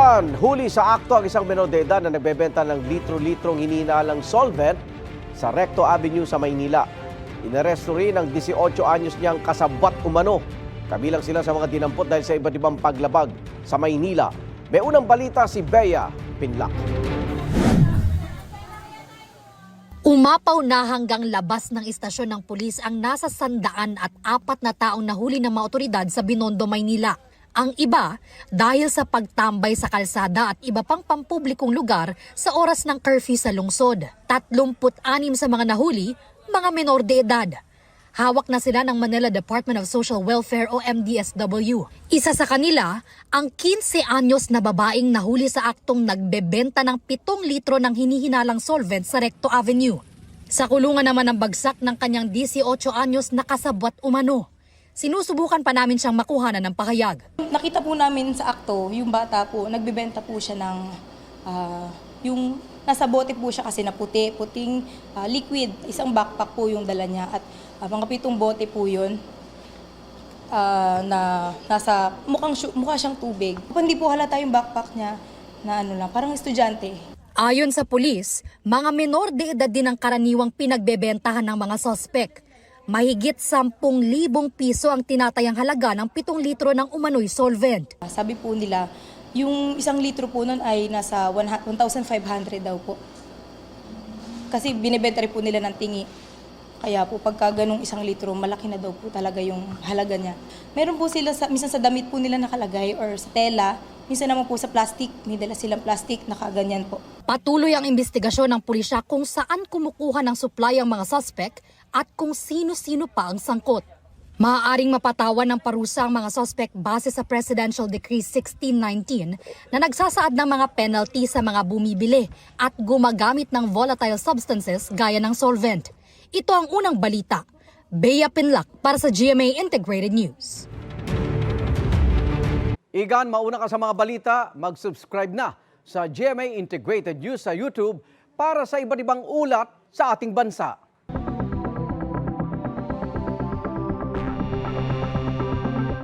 Igan, huli sa akto ang isang menor de edad na nagbebenta ng litro-litrong hinihinalang solvent sa Recto Avenue sa Maynila. Inaresto rin ang 18 anyos niyang kasabwat umano. Kabilang sila sa mga dinampot dahil sa iba't ibang paglabag sa Maynila. May unang balita si Bea Pinlac. Umapaw na hanggang labas ng istasyon ng pulis ang nasa 104 na taong nahuli ng mga otoridad sa Binondo, Maynila. Ang iba dahil sa pagtambay sa kalsada at iba pang pampublikong lugar sa oras ng curfew sa lungsod. 36 sa mga nahuli, mga menor de edad. Hawak na sila ng Manila Department of Social Welfare o MDSW. Isa sa kanila, ang 15 anyos na babaeng nahuli sa aktong nagbebenta ng 7 litro ng hinihinalang solvent sa Recto Avenue. Sa kulungan naman ang bagsak ng kanyang 18 anyos na kasabwat umano. Sinusubukan pa namin siyang makuhanan ng pahayag. Nakita po namin sa akto, yung bata po, nagbebenta po siya ng, yung nasa bote po siya kasi na puting liquid. Isang backpack po yung dala niya at mga 7 bote po yun na nasa, mukha siyang tubig. Hindi po halata yung backpack niya na parang estudyante. Ayon sa pulis, mga menor de edad din ang karaniwang pinagbebentahan ng mga sospek. Mahigit 10,000 piso ang tinatayang halaga ng 7 litro ng umano'y solvent. Sabi po nila, yung 1 litro po nun ay nasa 1,500 daw po. Kasi binibenta rin po nila ng tingi. Kaya po pagka ganung 1 litro, malaki na daw po talaga yung halaga niya. Meron po sila, minsan sa damit po nila nakalagay or sa tela, minsan naman po sa plastic, may dala silang plastic, nakaganyan po. Patuloy ang investigasyon ng pulisya kung saan kumukuha ng supply ang mga suspect at kung sino-sino pa ang sangkot. Maaaring mapatawan ng parusa ang mga suspect base sa Presidential Decree 1619 na nagsasaad ng mga penalty sa mga bumibili at gumagamit ng volatile substances gaya ng solvent. Ito ang unang balita. Bea Pinlac para sa GMA Integrated News. Igan, mauna ka sa mga balita, mag-subscribe na sa GMA Integrated News sa YouTube para sa iba't ibang ulat sa ating bansa.